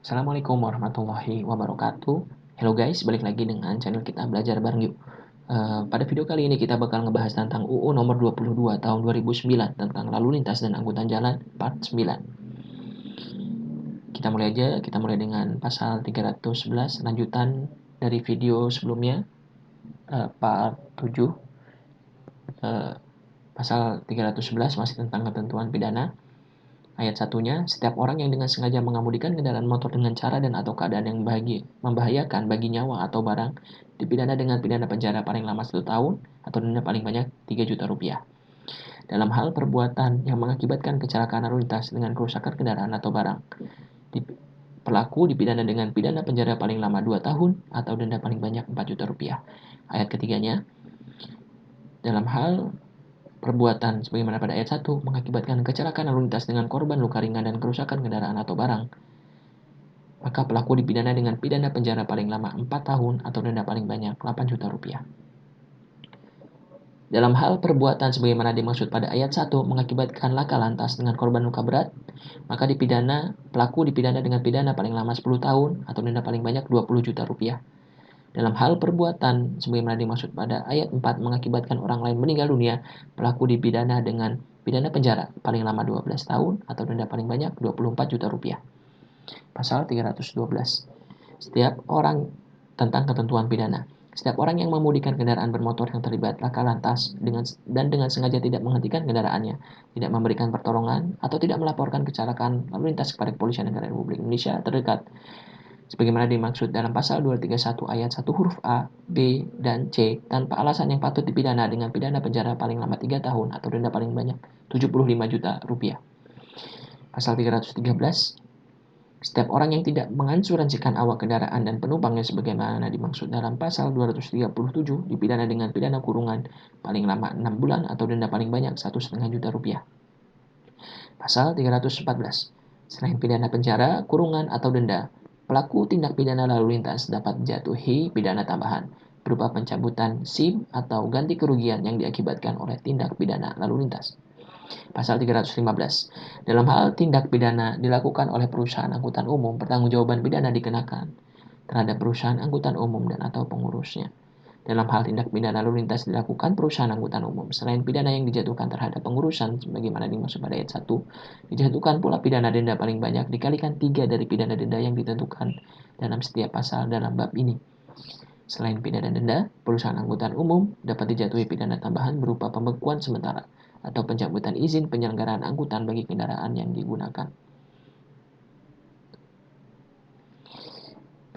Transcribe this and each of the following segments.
Assalamualaikum warahmatullahi wabarakatuh. Hello guys, balik lagi dengan channel kita Belajar Bareng Yuk. Pada video kali ini kita bakal ngebahas tentang UU nomor 22 tahun 2009 tentang lalu lintas dan angkutan jalan part 9. Kita mulai dengan pasal 311 lanjutan dari video sebelumnya, part 7. Pasal 311 masih tentang ketentuan pidana. Ayat 1-nya, setiap orang yang dengan sengaja mengemudikan kendaraan motor dengan cara dan atau keadaan yang membahayakan bagi nyawa atau barang, dipidana dengan pidana penjara paling lama 1 tahun atau denda paling banyak 3 juta rupiah. Dalam hal perbuatan yang mengakibatkan kecelakaan lalu lintas dengan kerusakan kendaraan atau barang, pelaku dipidana dengan pidana penjara paling lama 2 tahun atau denda paling banyak 4 juta rupiah. Ayat ketiganya, dalam hal perbuatan sebagaimana pada ayat 1 mengakibatkan kecelakaan lalu lintas dengan korban luka ringan dan kerusakan kendaraan atau barang, maka pelaku dipidana dengan pidana penjara paling lama 4 tahun atau denda paling banyak 8 juta rupiah. Dalam hal perbuatan sebagaimana dimaksud pada ayat 1 mengakibatkan laka lantas dengan korban luka berat, maka pelaku dipidana dengan pidana paling lama 10 tahun atau denda paling banyak 20 juta rupiah. Dalam hal perbuatan sebagaimana dimaksud pada ayat 4 mengakibatkan orang lain meninggal dunia, pelaku dipidana dengan pidana penjara paling lama 12 tahun atau denda paling banyak 24 juta rupiah. Pasal 312. Setiap orang tentang ketentuan pidana. Setiap orang yang mengemudikan kendaraan bermotor yang terlibat laka lantas dengan sengaja tidak menghentikan kendaraannya, tidak memberikan pertolongan, atau tidak melaporkan kecelakaan lalu lintas kepada Kepolisian Negara Republik Indonesia terdekat, sebagaimana dimaksud dalam pasal 231 ayat 1 huruf A, B, dan C, tanpa alasan yang patut dipidana dengan pidana penjara paling lama 3 tahun atau denda paling banyak 75 juta rupiah. Pasal 313, setiap orang yang tidak mengasuransikan awak kendaraan dan penumpangnya sebagaimana dimaksud dalam pasal 237 dipidana dengan pidana kurungan paling lama 6 bulan atau denda paling banyak 1,5 juta rupiah. Pasal 314. Selain pidana penjara, kurungan atau denda, pelaku tindak pidana lalu lintas dapat dijatuhi pidana tambahan berupa pencabutan SIM atau ganti kerugian yang diakibatkan oleh tindak pidana lalu lintas. Pasal 315. Dalam hal tindak pidana dilakukan oleh perusahaan angkutan umum, pertanggungjawaban pidana dikenakan terhadap perusahaan angkutan umum dan atau pengurusnya. Dalam hal tindak pidana lalu lintas dilakukan perusahaan angkutan umum, selain pidana yang dijatuhkan terhadap pengurusan sebagaimana dimaksud pada ayat 1, dijatuhkan pula pidana denda paling banyak dikalikan 3 dari pidana denda yang ditentukan dalam setiap pasal dalam bab ini. Selain pidana denda, perusahaan angkutan umum dapat dijatuhi pidana tambahan berupa pembekuan sementara atau pencabutan izin penyelenggaraan angkutan bagi kendaraan yang digunakan.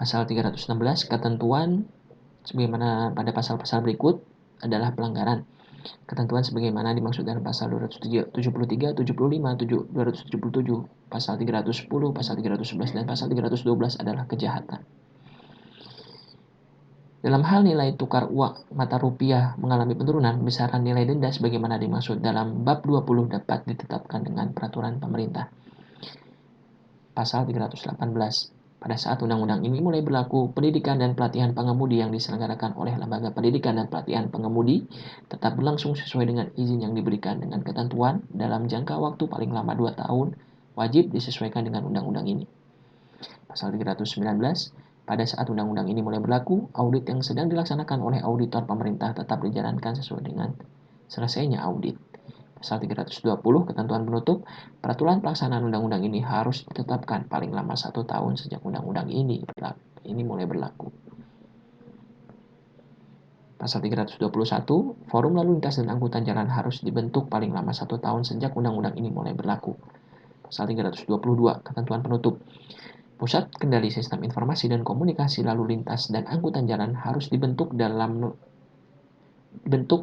Pasal 316, ketentuan sebagaimana pada pasal-pasal berikut adalah pelanggaran. Ketentuan sebagaimana dimaksud dalam pasal 273, 75, 277, pasal 310, pasal 311, dan pasal 312 adalah kejahatan. Dalam hal nilai tukar uang mata rupiah mengalami penurunan, besaran nilai denda sebagaimana dimaksud dalam bab 20 dapat ditetapkan dengan peraturan pemerintah. Pasal 318. Pada saat undang-undang ini mulai berlaku, pendidikan dan pelatihan pengemudi yang diselenggarakan oleh Lembaga Pendidikan dan Pelatihan Pengemudi tetap berlangsung sesuai dengan izin yang diberikan dengan ketentuan dalam jangka waktu paling lama 2 tahun, wajib disesuaikan dengan undang-undang ini. Pasal 319. Pada saat undang-undang ini mulai berlaku, audit yang sedang dilaksanakan oleh auditor pemerintah tetap dijalankan sesuai dengan selesainya audit. Pasal 320, ketentuan penutup, peraturan pelaksanaan undang-undang ini harus ditetapkan paling lama 1 tahun sejak undang-undang ini mulai berlaku. Pasal 321, forum lalu lintas dan angkutan jalan harus dibentuk paling lama 1 tahun sejak undang-undang ini mulai berlaku. Pasal 322, ketentuan penutup, Pusat Kendali Sistem Informasi dan Komunikasi Lalu Lintas dan Angkutan Jalan harus dibentuk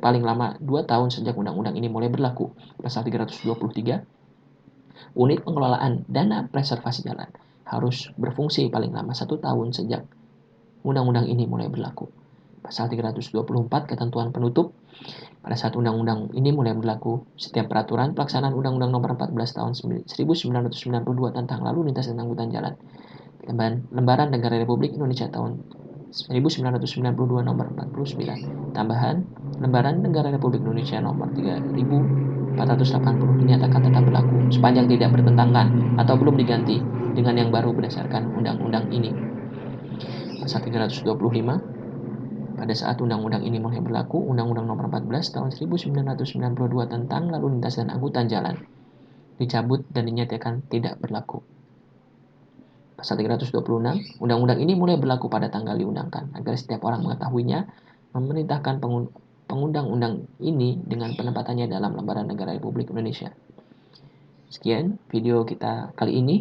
paling lama 2 tahun sejak undang-undang ini mulai berlaku. Pasal 323, unit pengelolaan dana preservasi jalan harus berfungsi paling lama 1 tahun sejak undang-undang ini mulai berlaku. Pasal 324, ketentuan penutup, pada saat undang-undang ini mulai berlaku, setiap peraturan pelaksanaan Undang-Undang Nomor 14 Tahun 1992 tentang lalu lintas dan angkutan jalan, Lembaran Negara Republik Indonesia tahun 1992 Nomor 49, tambahan Lembaran Negara Republik Indonesia Nomor 3480 dinyatakan tetap berlaku sepanjang tidak bertentangan atau belum diganti dengan yang baru berdasarkan undang-undang ini. Pasal 325, pada saat undang-undang ini mulai berlaku, Undang-Undang Nomor 14 Tahun 1992 tentang lalu lintas dan angkutan jalan dicabut dan dinyatakan tidak berlaku. Pasal 326, undang-undang ini mulai berlaku pada tanggal diundangkan, agar setiap orang mengetahuinya, memerintahkan pengundang-undang ini dengan penempatannya dalam lembaran negara Republik Indonesia. Sekian video kita kali ini.